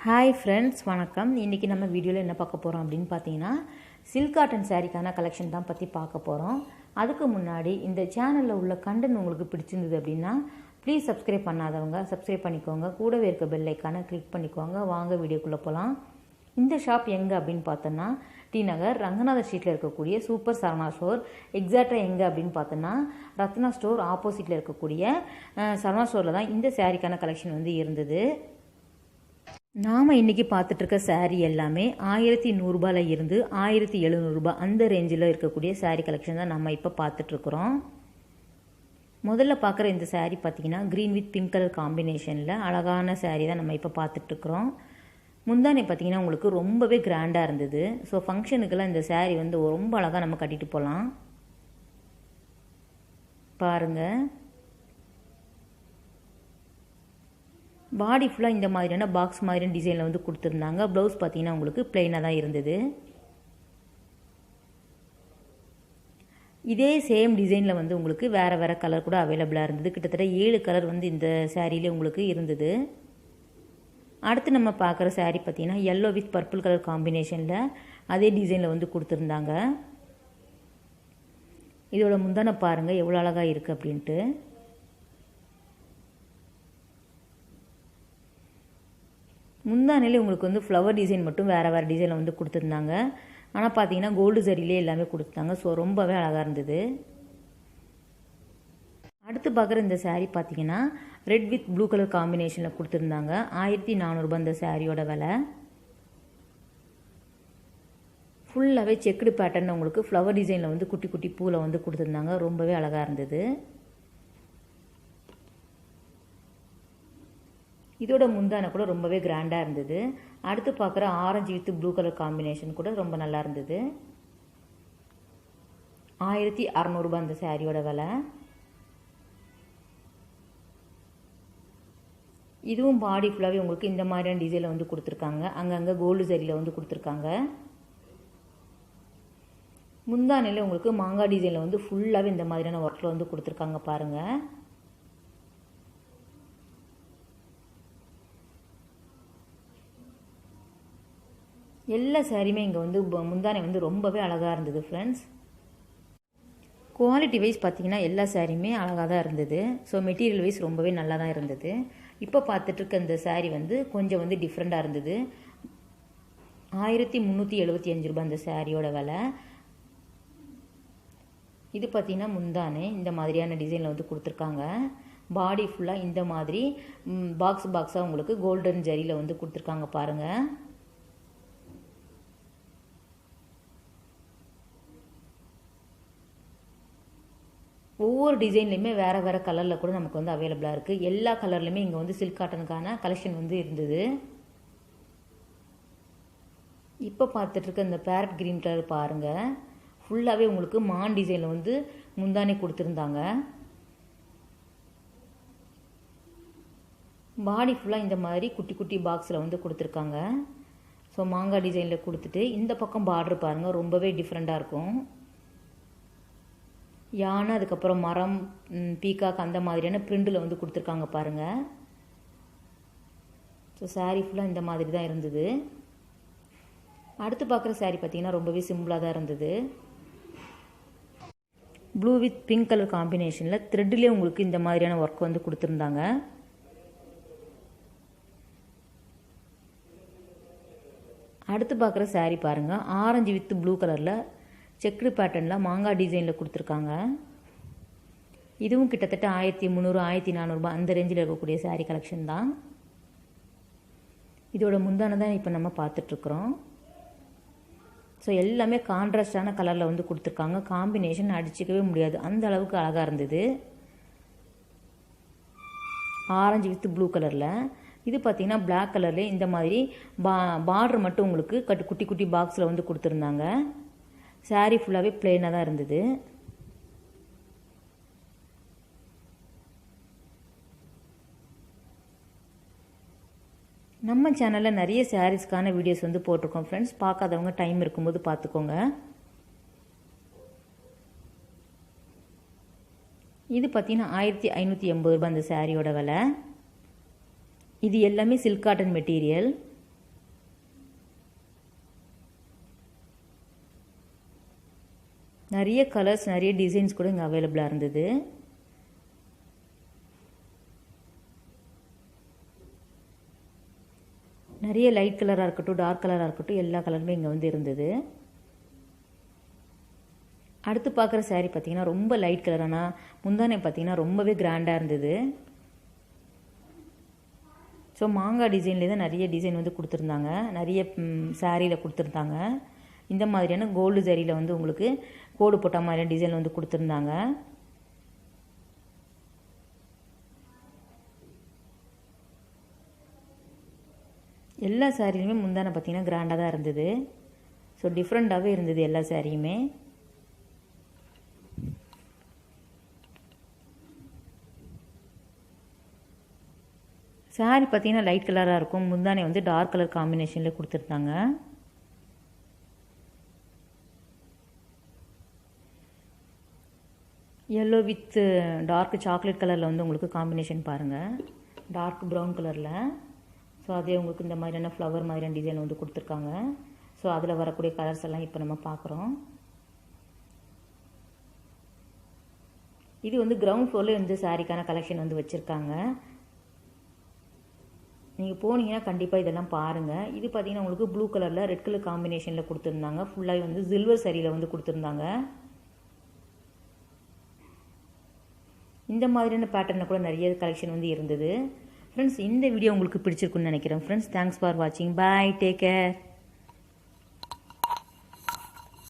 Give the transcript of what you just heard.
Hi friends, வணக்கம். இன்றைக்கி நம்ம வீடியோவில் என்ன பார்க்க போகிறோம் அப்படின்னு பார்த்தீங்கன்னா, சில்க் காட்டன் சாரீக்கான கலெக்ஷன் தான் பற்றி பார்க்க போகிறோம். அதுக்கு முன்னாடி இந்த சேனலில் உள்ள கண்டென்ட் உங்களுக்கு பிடிச்சிருந்தது அப்படின்னா ப்ளீஸ் சப்ஸ்கிரைப் பண்ணாதவங்க சப்ஸ்கிரைப் பண்ணிக்கோங்க. கூடவே இருக்க பெல் ஐக்கானை கிளிக் பண்ணிக்கோங்க. வாங்க வீடியோக்குள்ளே போகலாம். இந்த ஷாப் எங்கே அப்படின்னு பார்த்தோன்னா டி நகர் ரங்கநாத ஸ்ட்ரீட்டில் இருக்கக்கூடிய சூப்பர் சரவணா ஸ்டோர். எக்ஸாக்டாக எங்கே அப்படின்னு பார்த்தோன்னா ரத்னா ஸ்டோர் ஆப்போசிட்டில் இருக்கக்கூடிய சரவணா ஸ்டோரில் தான் இந்த சாரீக்கான கலெக்ஷன் வந்து இருந்தது. நாம் இன்றைக்கி பார்த்துட்ருக்க சாரீ எல்லாமே 1100 இருந்து 1700 அந்த ரேஞ்சில் இருக்கக்கூடிய சாரீ கலெக்ஷன் தான் நம்ம இப்போ பார்த்துட்ருக்குறோம். முதல்ல பார்க்குற இந்த சாரீ பார்த்திங்கன்னா க்ரீன் வித் பிங்க் கலர் காம்பினேஷனில் அழகான சாரீ தான் நம்ம இப்போ பார்த்துட்ருக்குறோம். முந்தானே பார்த்திங்கன்னா உங்களுக்கு ரொம்பவே கிராண்டாக இருந்தது. ஸோ ஃபங்க்ஷனுக்கெல்லாம் இந்த சாரீ வந்து ரொம்ப அழகாக நம்ம கட்டிட்டு போகலாம். பாருங்கள், பாடி ஃபுல்லாக இந்த மாதிரியான பாக்ஸ் மாதிரியான டிசைனில் வந்து கொடுத்துருந்தாங்க. ப்ளவுஸ் பார்த்தீங்கன்னா உங்களுக்கு பிளெயினாக தான் இருந்தது. இதே சேம் டிசைனில் வந்து உங்களுக்கு வேறு வேறு கலர் கூட அவைலபிளாக இருந்தது. கிட்டத்தட்ட 7 கலர் வந்து இந்த சாரியிலே உங்களுக்கு இருந்தது. அடுத்து நம்ம பார்க்குற சாரீ பார்த்தீங்கன்னா எல்லோ வித் பர்பிள் கலர் காம்பினேஷனில் அதே டிசைனில் வந்து கொடுத்துருந்தாங்க. இதோட முந்தானை பாருங்கள் எவ்வளோ அழகாக இருக்குது அப்படின்ட்டு. முந்தானையிலே உங்களுக்கு வந்து ஃப்ளவர் டிசைன் மட்டும் வேறு வேறு டிசைனில் வந்து கொடுத்துருந்தாங்க. ஆனால் பார்த்தீங்கன்னா கோல்டு சரியிலே எல்லாமே கொடுத்துட்டாங்க. ஸோ ரொம்பவே அழகாக இருந்தது. அடுத்து பார்க்குற இந்த சாரீ பார்த்தீங்கன்னா ரெட் வித் ப்ளூ கலர் காம்பினேஷனில் கொடுத்துருந்தாங்க. 1400 இந்த சாரியோட விலை. ஃபுல்லாகவே செக்குடு பேட்டர்ன் உங்களுக்கு ஃப்ளவர் டிசைனில் வந்து குட்டி குட்டி பூவில் வந்து கொடுத்துருந்தாங்க. ரொம்பவே அழகாக இருந்தது. இதோட முந்தானை கூட ரொம்பவே கிராண்டாக இருந்தது. அடுத்து பார்க்குற orange with blue colour combination கூட ரொம்ப நல்லா இருந்தது. 1600 அந்த சாரியோட விலை. இதுவும் பாடி ஃபுல்லாகவே உங்களுக்கு இந்த மாதிரியான டிசைனில் வந்து கொடுத்துருக்காங்க. அங்கங்கே கோல்டு சரியில் வந்து கொடுத்துருக்காங்க. முந்தானையில் உங்களுக்கு மாங்காய் டிசைனில் வந்து ஃபுல்லாகவே இந்த மாதிரியான ஒர்க்கில் வந்து கொடுத்துருக்காங்க பாருங்கள். எல்லா சாரியுமே இங்கே வந்து முந்தானை வந்து ரொம்பவே அழகாக இருந்தது ஃப்ரெண்ட்ஸ். குவாலிட்டி வைஸ் பார்த்திங்கன்னா எல்லா சாரியுமே அழகாக தான் இருந்தது. ஸோ மெட்டீரியல் வைஸ் ரொம்பவே நல்லா தான் இருந்தது. இப்போ பார்த்துட்ருக்க இந்த சாரீ வந்து கொஞ்சம் வந்து டிஃப்ரெண்ட்டாக இருந்தது. 1375 அந்த சாரியோட விலை. இது பார்த்திங்கன்னா முந்தானை இந்த மாதிரியான டிசைனில் வந்து கொடுத்துருக்காங்க. பாடி ஃபுல்லாக இந்த மாதிரி பாக்ஸாக உங்களுக்கு கோல்டன் ஜரியில் வந்து கொடுத்துருக்காங்க பாருங்கள். ஒவ்வொரு டிசைன்லையுமே வேறு வேறு கலரில் கூட நமக்கு வந்து அவைலபிளாக இருக்குது. எல்லா கலர்லையுமே இங்கே வந்து சில்க் காட்டனுக்கான கலெக்ஷன் வந்து இருந்தது. இப்போ பார்த்துட்ருக்க இந்த பேரட் க்ரீன் கலர் பாருங்கள். ஃபுல்லாகவே உங்களுக்கு மான் டிசைனில் வந்து முந்தானே கொடுத்துருந்தாங்க. பாடி ஃபுல்லாக இந்த மாதிரி குட்டி குட்டி பாக்ஸில் வந்து கொடுத்துருக்காங்க. ஸோ மாங்காய் டிசைனில் கொடுத்துட்டு இந்த பக்கம் பார்டர் பாருங்கள் ரொம்பவே டிஃப்ரெண்ட்டாக இருக்கும். யானை அதுக்கப்புறம் மரம் பீகாக் அந்த மாதிரியான பிரிண்டில் வந்து கொடுத்துருக்காங்க பாருங்கள். ஸோ சாரீ ஃபுல்லாக இந்த மாதிரி தான் இருந்தது. அடுத்து பார்க்குற சாரீ பார்த்திங்கன்னா ரொம்பவே சிம்பிளாக தான் இருந்தது. ப்ளூ வித் பிங்க் கலர் காம்பினேஷனில் த்ரெட்லேயே உங்களுக்கு இந்த மாதிரியான ஒர்க் வந்து கொடுத்துருந்தாங்க. அடுத்து பார்க்குற சாரீ பாருங்கள் ஆரஞ்சு வித் ப்ளூ கலரில் செக்குடு பேட்டர்னில் மாங்காய் டிசைனில் கொடுத்துருக்காங்க. இதுவும் கிட்டத்தட்ட 1300 1400 அந்த ரேஞ்சில் இருக்கக்கூடிய சாரீ கலெக்ஷன் தான். இதோட முந்தானை தான் இப்போ நம்ம பார்த்துட்ருக்குறோம். ஸோ எல்லாமே கான்ட்ராஸ்டான கலரில் வந்து கொடுத்துருக்காங்க. காம்பினேஷன் அடிச்சிக்கவே முடியாது, அந்த அளவுக்கு அழகாக இருந்தது. ஆரஞ்சு வித் ப்ளூ கலரில். இது பார்த்திங்கன்னா பிளாக் கலர்லேயே இந்த மாதிரி பார்டர் மட்டும் உங்களுக்கு குட்டி குட்டி பாக்ஸில் வந்து கொடுத்துருந்தாங்க. சாரீ ஃபுல்லாகவே பிளெயினாக தான் இருந்தது. நம்ம சேனலில் நிறைய சாரீஸ்க்கான வீடியோஸ் வந்து போட்டிருக்கோம் ஃப்ரெண்ட்ஸ். பார்க்காதவங்க டைம் இருக்கும்போது பார்த்துக்கோங்க. இது பார்த்திங்கன்னா 1580 அந்த சாரியோட விலை. இது எல்லாமே சில்க் காட்டன் மெட்டீரியல். நிறைய கலர்ஸ் நிறைய டிசைன்ஸ் கூட இங்கே அவைலபிளாக இருந்தது. நிறைய லைட் கலராக இருக்கட்டும் டார்க் கலராக இருக்கட்டும் எல்லா கலருமே இங்கே வந்து இருந்தது. அடுத்து பார்க்குற சாரீ பார்த்தீங்கன்னா ரொம்ப லைட் கலர், ஆனால் முந்தானை பார்த்தீங்கன்னா ரொம்பவே கிராண்டாக இருந்தது. ஸோ மாங்காய் டிசைன்லேயே தான் நிறைய டிசைன் வந்து கொடுத்துருந்தாங்க, நிறைய சாரியில் கொடுத்துருந்தாங்க. இந்த மாதிரியான கோல்டு சாரியில் வந்து உங்களுக்கு கோடு போட்ட மாதிரியான டிசைன் வந்து கொடுத்துருந்தாங்க. எல்லா சாரியுமே முந்தானை பார்த்தீங்கன்னா கிராண்டாக தான் இருந்தது. ஸோ டிஃப்ரெண்ட்டாகவே இருந்தது எல்லா சாரியுமே. சாரி பார்த்தீங்கன்னா லைட் கலராக இருக்கும், முந்தானை வந்து டார்க் கலர் காம்பினேஷனில் கொடுத்துருந்தாங்க. எல்லோ வித் டார்க் சாக்லேட் கலரில் வந்து உங்களுக்கு காம்பினேஷன் பாருங்கள், டார்க் ப்ரௌன் கலரில். ஸோ அதே உங்களுக்கு இந்த மாதிரியான ஃப்ளவர் மாதிரியான டிசைன் வந்து கொடுத்துருக்காங்க. ஸோ அதில் வரக்கூடிய கலர்ஸ் எல்லாம் இப்போ நம்ம பார்க்குறோம். இது வந்து கிரவுண்ட் ஃப்ளோரில் இந்த சாரிக்கான கலெக்ஷன் வந்து வச்சுருக்காங்க. நீங்கள் போனீங்கன்னா கண்டிப்பாக இதெல்லாம் பாருங்கள். இது பார்த்தீங்கன்னா உங்களுக்கு ப்ளூ கலரில் ரெட் கலர் காம்பினேஷனில் கொடுத்துருந்தாங்க. ஃபுல்லாக வந்து சில்வர் சாரியில் வந்து கொடுத்துருந்தாங்க. இந்த மாதிரியான பேட்டர்னில் கூட நிறைய கலெக்ஷன் வந்து இருந்தது. ஃப்ரெண்ட்ஸ், இந்த வீடியோ உங்களுக்கு பிடிச்சிருக்குன்னு நினைக்கிறேன். ஃப்ரெண்ட்ஸ், தேங்க்ஸ் ஃபார் வாட்சிங். பாய், டேக் கேர்.